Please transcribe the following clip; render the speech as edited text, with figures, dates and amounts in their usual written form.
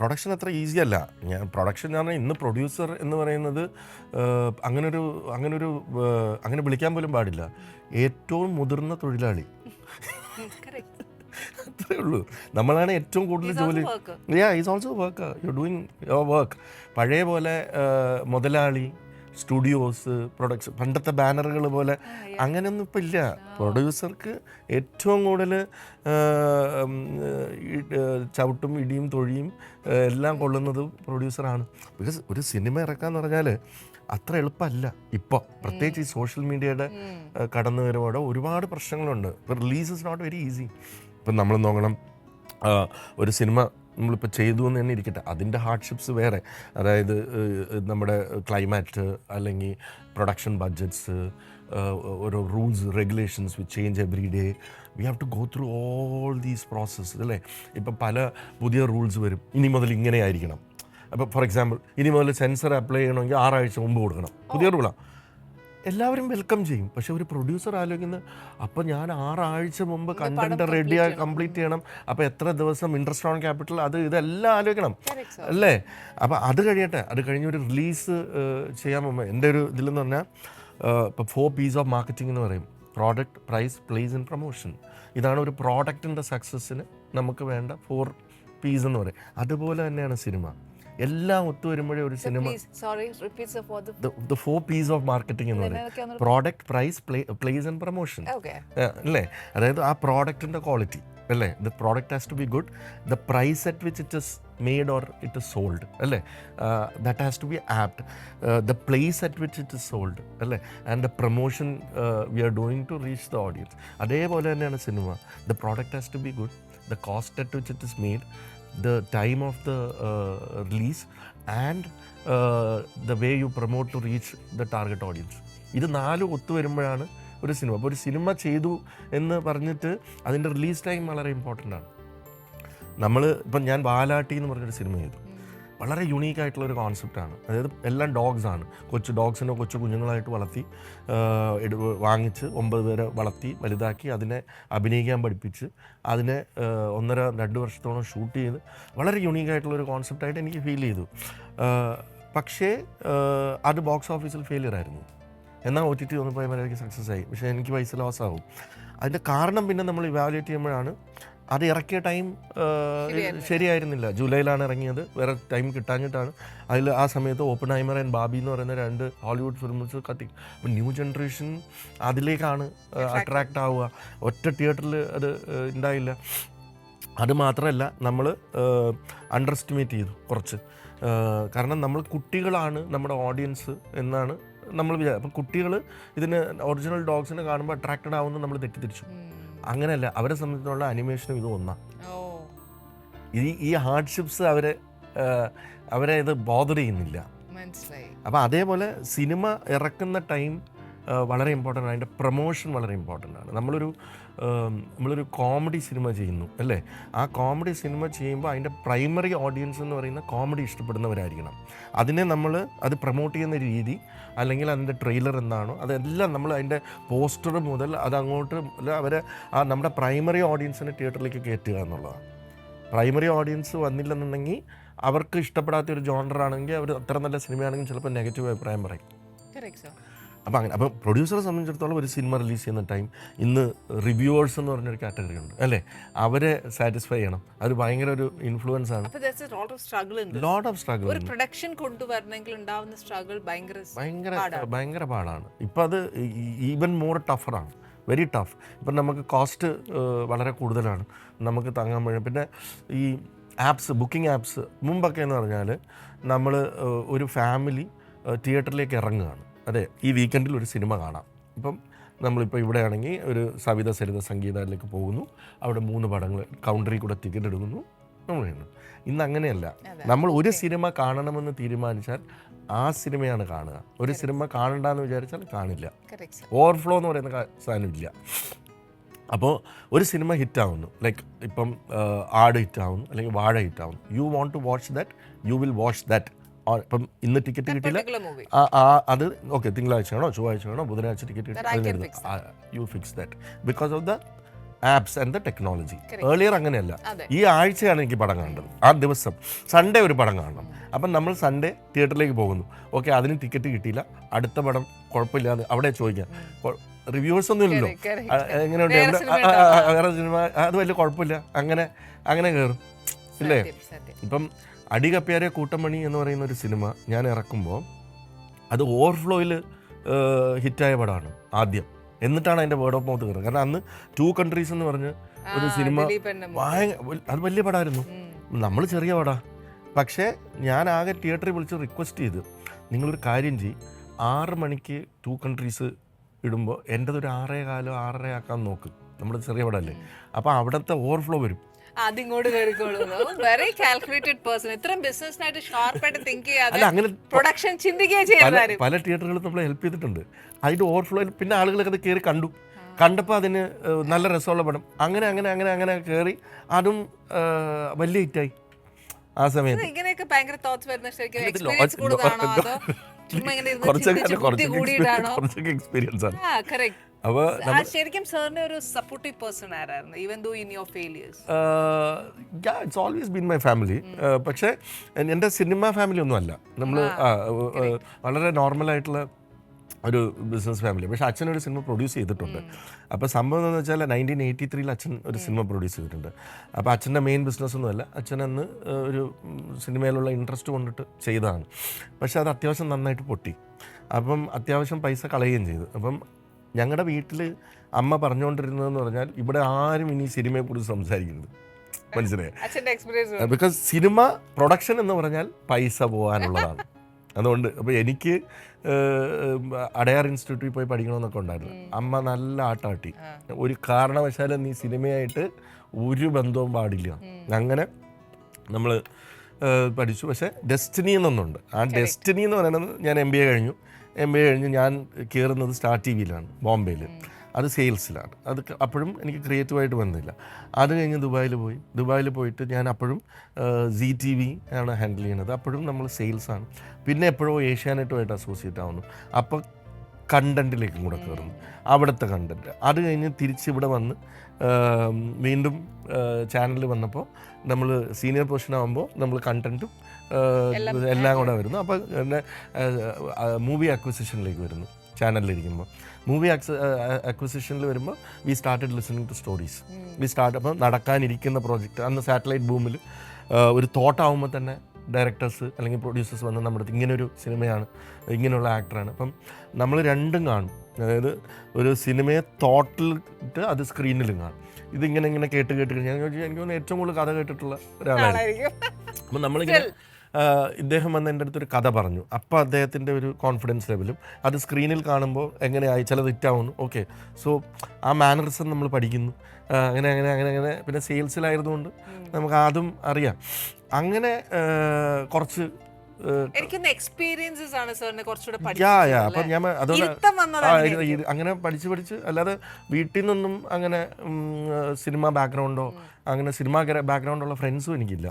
Production അത്ര easy അല്ല. Production എന്ന് പറഞ്ഞാൽ ഇന്ന് പ്രൊഡ്യൂസർ എന്ന് പറയുന്നത് അങ്ങനെ വിളിക്കാൻ പോലും പാടില്ല. ഏറ്റവും മുതിർന്ന തൊഴിലാളി അത്രേ ഉള്ളൂ. നമ്മളാണ് ഏറ്റവും കൂടുതൽ ജോലി. Is also work. You doing your work. പഴയ പോലെ മുതലാളി, സ്റ്റുഡിയോസ്, പ്രൊഡക്ഷൻ, പണ്ടത്തെ ബാനറുകൾ പോലെ അങ്ങനെയൊന്നും ഇപ്പം ഇല്ല. പ്രൊഡ്യൂസർക്ക് ഏറ്റവും കൂടുതൽ ചവിട്ടും ഇടിയും തൊഴിയും എല്ലാം കൊള്ളുന്നത് പ്രൊഡ്യൂസറാണ്. ബിക്കോസ് ഒരു സിനിമ ഇറക്കാന്ന് പറഞ്ഞാൽ അത്ര എളുപ്പമല്ല ഇപ്പോൾ. പ്രത്യേകിച്ച് ഈ സോഷ്യൽ മീഡിയയുടെ കടന്നുവരവോടെ ഒരുപാട് പ്രശ്നങ്ങളുണ്ട്. ഇപ്പോൾ release is not very easy. ഇപ്പം നമ്മൾ നോക്കണം, ഒരു സിനിമ നമ്മളിപ്പോൾ ചെയ്തു എന്ന് തന്നെ ഇരിക്കട്ടെ, അതിൻ്റെ ഹാർഡ്ഷിപ്സ് വേറെ. അതായത് നമ്മുടെ ക്ലൈമാറ്റ്, അല്ലെങ്കിൽ പ്രൊഡക്ഷൻ ബഡ്ജറ്റ്സ്, ഓരോ rules regulations which change every day. We have to go through all these process അല്ലേ. ഇപ്പം പല പുതിയ റൂൾസ് വരും. ഇനി മുതൽ ഇങ്ങനെ ആയിരിക്കണം. അപ്പോൾ ഫോർ എക്സാമ്പിൾ, ഇനി മുതൽ സെൻസർ അപ്ലൈ ചെയ്യണമെങ്കിൽ 6 ആഴ്ച മുമ്പ് കൊടുക്കണം. പുതിയ റൂളാണ്. എല്ലാവരും വെൽക്കം ചെയ്യും. പക്ഷെ ഒരു പ്രൊഡ്യൂസർ ആലോചിക്കുന്നത്, അപ്പോൾ ഞാൻ 6 ആഴ്ച മുമ്പ് കണ്ടന്റ് റെഡിയായി കംപ്ലീറ്റ് ചെയ്യണം. അപ്പോൾ എത്ര ദിവസം ഇൻട്രസ്റ്റ് ഓൺ ക്യാപിറ്റൽ, ഇതെല്ലാം ആലോചിക്കണം അല്ലേ. അപ്പോൾ അത് കഴിയട്ടെ. അത് കഴിഞ്ഞ് ഒരു റിലീസ് ചെയ്യാൻ പോകുമ്പോൾ എൻ്റെ ഒരു ഇതിലെന്ന് പറഞ്ഞാൽ, ഇപ്പോൾ 4 P's ഓഫ് മാർക്കറ്റിംഗ് എന്ന് പറയും. Product, price, place and promotion. ഇതാണ് ഒരു പ്രോഡക്റ്റിൻ്റെ സക്സസ്സിന് നമുക്ക് വേണ്ട 4 P's എന്ന് പറയും. അതുപോലെ തന്നെയാണ് സിനിമ. എല്ലാം ഒത്തുവരുമ്പോഴേ ഒരു cinema. The 4 P's of marketing എന്ന് പറയും. Product, price, place and promotion അല്ലേ. അതായത് ആ പ്രോഡക്റ്റിൻ്റെ ക്വാളിറ്റി അല്ലേ. The product has to be good. The price at which it is made or it is sold അല്ലേ. That has to be apt. The place at which it is sold അല്ലേ. And the promotion we are doing to reach the audience. അതേപോലെ തന്നെയാണ് cinema. The product has to be good. The cost at which it is made, the time of the release, and the way you promote to reach the target audience. ഇത് 4 ഒത്തുവരുമ്പോഴാണ് ഒരു cinema. അപ്പോൾ ഒരു cinema ചെയ്തു എന്ന് പറഞ്ഞിട്ട് അതിൻ്റെ release time വളരെ important ആണ്. ഇപ്പം ഞാൻ വാലാട്ടി എന്ന് പറഞ്ഞൊരു സിനിമ ചെയ്തു. വളരെ യുണീക്കായിട്ടുള്ളൊരു കോൺസെപ്റ്റാണ്. അതായത് എല്ലാം ഡോഗ്സാണ്. ഡോഗ്സിനെ കൊച്ചു കുഞ്ഞുങ്ങളായിട്ട് വളർത്തി വാങ്ങിച്ച് 9 പേരെ വളർത്തി വലുതാക്കി അതിനെ അഭിനയിക്കാൻ പഠിപ്പിച്ച് അതിനെ 1.5-2 വർഷത്തോളം ഷൂട്ട് ചെയ്ത് വളരെ യുണീക്കായിട്ടുള്ളൊരു കോൺസെപ്റ്റായിട്ട് എനിക്ക് ഫീൽ ചെയ്തു. പക്ഷേ അത് ബോക്സ് ഓഫീസിൽ ഫെയിലിയർ ആയിരുന്നു. എന്നാൽ OTT വന്നപ്പോൾ എനിക്ക് സക്സസ് ആയി. പക്ഷേ എനിക്ക് പൈസ ലോസ് ആവും. അതിൻ്റെ കാരണം പിന്നെ നമ്മൾ ഇവാലുവേറ്റ് ചെയ്യുമ്പോഴാണ് അത് ഇറക്കിയ ടൈം ശരിയായിരുന്നില്ല. ജൂലൈയിലാണ് ഇറങ്ങിയത്. വേറെ ടൈം കിട്ടാഞ്ഞിട്ടാണ്. ആ സമയത്ത് ഓപ്പൺഹൈമർ ആൻഡ് ബാബി എന്ന് പറയുന്ന 2 ഹോളിവുഡ് ഫിലിംസ് കത്തി. അപ്പം ന്യൂ ജനറേഷൻ അതിലേക്കാണ് അട്രാക്റ്റ് ആവുക. ഒറ്റ തിയേറ്ററിൽ അത് ഉണ്ടായില്ല. അത് മാത്രമല്ല, നമ്മൾ അണ്ടർ എസ്റ്റിമേറ്റ് ചെയ്തു കുറച്ച്. കാരണം നമ്മൾ കുട്ടികളാണ് നമ്മുടെ ഓഡിയൻസ് എന്നാണ് നമ്മൾ അപ്പം കുട്ടികൾ ഇതിന് ഒറിജിനൽ ഡോഗ്സിനെ കാണുമ്പോൾ അട്രാക്റ്റഡ് ആവുമെന്ന് നമ്മൾ തെറ്റിദ്ധരിച്ചു. അങ്ങനെയല്ല. അവരെ സംബന്ധിച്ചുള്ള അനിമേഷനും ഇത് ഒന്നാണ്. ഈ ഹാർഡ്ഷിപ്സ് അവരെ ഇത് ബോദർ ചെയ്യുന്നില്ല. അപ്പോൾ അതേപോലെ സിനിമ ഇറക്കുന്ന ടൈം വളരെ ഇമ്പോർട്ടൻ്റ് ആണ്. അതിൻ്റെ പ്രൊമോഷൻ വളരെ ഇമ്പോർട്ടൻ്റ് ആണ്. നമ്മളൊരു കോമഡി സിനിമ ചെയ്യുന്നു അല്ലേ. ആ കോമഡി സിനിമ ചെയ്യുമ്പോൾ അതിൻ്റെ പ്രൈമറി ഓഡിയൻസ് എന്ന് പറയുന്ന കോമഡി ഇഷ്ടപ്പെടുന്നവരായിരിക്കണം. അതിനെ അത് പ്രൊമോട്ട് ചെയ്യുന്ന രീതി, അല്ലെങ്കിൽ അതിൻ്റെ ട്രെയിലർ എന്താണോ അതെല്ലാം നമ്മൾ അതിൻ്റെ പോസ്റ്റർ മുതൽ അതങ്ങോട്ട് നമ്മുടെ പ്രൈമറി ഓഡിയൻസിനെ തിയേറ്ററിലേക്ക് കയറ്റുക എന്നുള്ളതാണ്. പ്രൈമറി ഓഡിയൻസ് വന്നില്ലെന്നുണ്ടെങ്കിൽ അവർക്ക് ഇഷ്ടപ്പെടാത്ത ഒരു ജോണറാണെങ്കിൽ അവർ അത്ര നല്ല സിനിമയാണെങ്കിൽ ചിലപ്പോൾ നെഗറ്റീവ് അഭിപ്രായം പറയും. അപ്പോൾ പ്രൊഡ്യൂസറെ സംബന്ധിച്ചിടത്തോളം ഒരു സിനിമ റിലീസ് ചെയ്യുന്ന ടൈം, ഇന്ന് റിവ്യൂവേഴ്സ് എന്ന് പറഞ്ഞൊരു കാറ്റഗറി ഉണ്ട് അല്ലേ. അവരെ സാറ്റിസ്ഫൈ ചെയ്യണം. അത് ഭയങ്കര ഒരു ഇൻഫ്ലുവൻസ് ആണ്. Lot of struggle. ഭയങ്കര പാടാണ്. ഇപ്പം അത് ഈവൻ മോർ ടഫറാണ്. Very tough. ഇപ്പം നമുക്ക് കോസ്റ്റ് വളരെ കൂടുതലാണ് നമുക്ക് താങ്ങാൻ കഴിയും. പിന്നെ ഈ ബുക്കിംഗ് ആപ്സ് മുമ്പൊക്കെ എന്ന് പറഞ്ഞാൽ നമ്മൾ ഒരു ഫാമിലി തിയേറ്ററിലേക്ക് ഇറങ്ങുകയാണ്. അതെ, ഈ വീക്കെൻഡിൽ ഒരു സിനിമ കാണാം. ഇപ്പം നമ്മളിപ്പോൾ ഇവിടെ ആണെങ്കിൽ ഒരു സവിത സരിത സംഗീതത്തിലേക്ക് പോകുന്നു. അവിടെ 3 പടങ്ങൾ കൗണ്ടറിൽ കൂടെ ടിക്കറ്റ് എടുക്കുന്നു. നമ്മൾ ഇന്ന് അങ്ങനെയല്ല. നമ്മൾ ഒരു സിനിമ കാണണമെന്ന് തീരുമാനിച്ചാൽ ആ സിനിമയാണ് കാണുക. ഒരു സിനിമ കാണണ്ടെന്ന് വിചാരിച്ചാൽ കാണില്ല. ഓവർഫ്ലോ എന്ന് പറയുന്ന സാധനമില്ല. അപ്പോൾ ഒരു സിനിമ ഹിറ്റാവുന്നു, ലൈക്ക് ഇപ്പം ആട് ഹിറ്റാവുന്നു, അല്ലെങ്കിൽ വാഴ ഹിറ്റാവുന്നു. You want to watch that, you will watch that. ഇപ്പം ഇന്ന് ടിക്കറ്റ് കിട്ടില്ല, അത് ഓക്കെ, തിങ്കളാഴ്ച ആണോ ചൊവ്വാഴ്ച ആണോ ബുധനാഴ്ച ടിക്കറ്റ് കിട്ടി, you fix that because of the apps and the technology. Correct. Earlier അങ്ങനെയല്ല. അതെ. ഈ ആഴ്ചയാണ് എനിക്ക് പടം കാണേണ്ടത്, ആ ദിവസം സൺഡേ ഒരു പടം കാണണം. അപ്പം നമ്മൾ സൺഡേ തിയേറ്ററിലേക്ക് പോകുന്നു. ഓക്കെ, അതിന് ടിക്കറ്റ് കിട്ടിയില്ല, അടുത്ത പടം കുഴപ്പമില്ലാതെ അവിടെ ചോദിക്കാം. റിവ്യൂസ് ഒന്നും ഇല്ലല്ലോ, Correct. എങ്ങനെയുണ്ട് വേറെ എവിടെ, സിനിമ ഉണ്ടോ? വേറെ സിനിമ അത് വലിയ കുഴപ്പമില്ല, അങ്ങനെ അങ്ങനെ കയറും ഇല്ലേ. സത്യം. ഇപ്പം അടികപ്പ്യാരെ കൂട്ടമണി എന്ന് പറയുന്ന ഒരു സിനിമ ഞാൻ ഇറക്കുമ്പോൾ അത് ഓവർഫ്ലോയിൽ ഹിറ്റായ പടമാണ് ആദ്യം. എന്നിട്ടാണ് അതിൻ്റെ വേർഡ് ഓഫ് മൗത്ത് കയറുന്നത്. കാരണം അന്ന് 2 countries എന്ന് പറഞ്ഞ് ഒരു സിനിമ അത് വലിയ പടമായിരുന്നു. നമ്മൾ ചെറിയ പടാ. പക്ഷേ ഞാൻ ആകെ തിയേറ്ററിൽ വിളിച്ച് റിക്വസ്റ്റ് ചെയ്ത്, നിങ്ങളൊരു കാര്യം ചെയ്യും, 6 മണിക്ക് 2 countries ഇടുമ്പോൾ എൻ്റെതൊരു 6:15 6:30 ആക്കാൻ നോക്ക്. നമ്മുടെ ചെറിയ പടമല്ലേ, അപ്പോൾ അവിടുത്തെ ഓവർഫ്ലോ വരും. അതിങ്ങോട്ട് കയറിക്കോളൂ. Very calculated person. ഇത്രയും ബിസിനസ്സിനായിട്ട് ഷാർപ്പായിട്ട് തിങ്ക് അല്ല, ചെയ്യാതെ അങ്ങനെ പ്രൊഡക്ഷൻ ചിന്തിക്കുകയും ചെയ്താലും പല തിയേറ്ററുകളും നമ്മളെ ഹെൽപ്പ് ചെയ്തിട്ടുണ്ട്. അതിൻ്റെ ഓവർഫ്ലോയിൽ പിന്നെ ആളുകളൊക്കെ അത് കയറി കണ്ടപ്പോൾ അതിന് നല്ല രസമുള്ള പടം, അങ്ങനെ അങ്ങനെ അങ്ങനെ അങ്ങനെ കയറി അതും വലിയ ഹിറ്റായി ആ സമയത്ത്. ഇങ്ങനെയൊക്കെ ഭയങ്കര തോട്ട്സ് വരുന്ന ശരിക്കും എക്സ്പീരിയൻസ് കൂടുതലാണോ അതോ ചുമ്മാ ഇങ്ങനെ ഇരുന്ന് ചിന്തിച്ച് ബുദ്ധി കൂടിയിട്ടാണോ? കുറച്ചൊക്കെ എക്സ്പീരിയൻസ് ആണ്. correct. അപ്പോൾ ശരിക്കും സാറിന്റെ ഒരു സപ്പോർട്ടീവ് പേഴ്സൺ ആരായിരുന്നു even though in your failures? It's always been my family. പക്ഷേ എൻ്റെ സിനിമ ഫാമിലി ഒന്നും അല്ല. നമ്മൾ വളരെ നോർമലായിട്ടുള്ള ഒരു ബിസിനസ് ഫാമിലി. പക്ഷേ അച്ഛനൊരു സിനിമ പ്രൊഡ്യൂസ് ചെയ്തിട്ടുണ്ട്. അപ്പോൾ സംഭവം എന്ന് വെച്ചാൽ 1983 അച്ഛൻ ഒരു സിനിമ പ്രൊഡ്യൂസ് ചെയ്തിട്ടുണ്ട്. അപ്പോൾ അച്ഛൻ്റെ മെയിൻ ബിസിനസ് ഒന്നുമല്ല, അച്ഛനന്ന് ഒരു സിനിമയിലുള്ള ഇൻട്രസ്റ്റ് കൊണ്ടിട്ട് ചെയ്തതാണ്. പക്ഷേ അത് അത്യാവശ്യം നന്നായിട്ട് പൊട്ടി. അപ്പം അത്യാവശ്യം പൈസ കളയുകയും ചെയ്തു. അപ്പം ഞങ്ങളുടെ വീട്ടിൽ അമ്മ പറഞ്ഞുകൊണ്ടിരുന്നതെന്ന് പറഞ്ഞാൽ, ഇവിടെ ആരും ഇനി സിനിമയെക്കുറിച്ച് സംസാരിക്കരുത്, മനസ്സിലായി? ബിക്കോസ് സിനിമ പ്രൊഡക്ഷൻ എന്ന് പറഞ്ഞാൽ പൈസ പോകാനുള്ളതാണ്. അതുകൊണ്ട് അപ്പോൾ എനിക്ക് അടയാർ ഇൻസ്റ്റിറ്റ്യൂട്ടിൽ പോയി പഠിക്കണമെന്നൊക്കെ ഉണ്ടായിരുന്നു. അമ്മ നല്ല ആട്ടാട്ടി, ഒരു കാരണവശാലും നീ സിനിമയായിട്ട് ഒരു ബന്ധവും പാടില്ല. അങ്ങനെ നമ്മൾ പഠിച്ചു. പക്ഷേ ഡെസ്റ്റിനി എന്നൊന്നുണ്ട്. ആ ഡെസ്റ്റിനി എന്ന് പറയുന്നത്, ഞാൻ MBA കഴിഞ്ഞു. MBA കഴിഞ്ഞ് ഞാൻ കയറുന്നത് സ്റ്റാർ TV-യിലാണ്, ബോംബെയിൽ. അത് സെയിൽസിലാണ്. അത് അപ്പോഴും എനിക്ക് ക്രിയേറ്റീവായിട്ട് വന്നില്ല. അത് കഴിഞ്ഞ് ദുബായിൽ പോയിട്ട് ഞാൻ അപ്പോഴും ZTV ആണ് ഹാൻഡിൽ ചെയ്യുന്നത്. അപ്പോഴും നമ്മൾ സെയിൽസാണ്. പിന്നെ എപ്പോഴോ ഏഷ്യാനെറ്റുമായിട്ട് അസോസിയേറ്റ് ആവുന്നു. അപ്പോൾ കണ്ടൻറ്റിലേക്കും കൂടെ കയറുന്നു, അവിടുത്തെ കണ്ടൻറ്റ്. അത് കഴിഞ്ഞ് തിരിച്ചിവിടെ വന്ന് വീണ്ടും ചാനലിൽ വന്നപ്പോൾ നമ്മൾ സീനിയർ പൊസിഷൻ ആകുമ്പോൾ നമ്മൾ കണ്ടൻറ്റും എല്ലാം കൂടെ വരുന്നു. അപ്പോൾ മൂവി അക്വിസിഷനിലേക്ക് വരുന്നു. ചാനലിലിരിക്കുമ്പോൾ മൂവി അക്വിസിഷനിൽ വരുമ്പോൾ we started listening to stories. അപ്പം നടക്കാനിരിക്കുന്ന പ്രോജക്റ്റ് അന്ന് സാറ്റലൈറ്റ് ബൂമിൽ ഒരു തോട്ടാവുമ്പോൾ തന്നെ ഡയറക്ടേഴ്സ് അല്ലെങ്കിൽ പ്രൊഡ്യൂസേഴ്സ് വന്ന് നമ്മുടെ അടുത്ത് ഇങ്ങനൊരു സിനിമയാണ്, ഇങ്ങനെയുള്ള ആക്ടറാണ്. അപ്പം നമ്മൾ രണ്ടും കാണും. അതായത് ഒരു സിനിമയെ തോട്ടിലിട്ട് അത് സ്ക്രീനിലും കാണും. ഇതിങ്ങനെ ഇങ്ങനെ കേട്ട് ഞാൻ എനിക്ക് തോന്നുന്നു ഏറ്റവും കൂടുതൽ കഥ കേട്ടിട്ടുള്ള ഒരാളായിരിക്കും. അപ്പം നമ്മളിങ്ങനെ ഇദ്ദേഹം വന്ന് എൻ്റെ അടുത്തൊരു കഥ പറഞ്ഞു. അപ്പോൾ അദ്ദേഹത്തിൻ്റെ ഒരു കോൺഫിഡൻസ് ലെവലും അത് സ്ക്രീനിൽ കാണുമ്പോൾ എങ്ങനെയായി, ചിലത് ഹിറ്റാവുന്നു. ഓക്കെ, സോ ആ മാനറിസം നമ്മൾ പഠിക്കുന്നു. അങ്ങനെ അങ്ങനെ അങ്ങനെ അങ്ങനെ പിന്നെ സെയിൽസിലായതുകൊണ്ട് നമുക്ക് അതും അറിയാം. അങ്ങനെ കുറച്ച് എക്സ്പീരിയൻസസ് ആണ് സാറിനെ കുറച്ചുകൂടെ അപ്പം ഞാൻ അതുകൊണ്ട് അങ്ങനെ പഠിച്ച് അല്ലാതെ വീട്ടിൽ നിന്നൊന്നും അങ്ങനെ സിനിമ ബാക്ക്ഗ്രൗണ്ടോ അങ്ങനെ സിനിമ ബാക്ക്ഗ്രൗണ്ടുള്ള ഫ്രണ്ട്സും എനിക്കില്ല.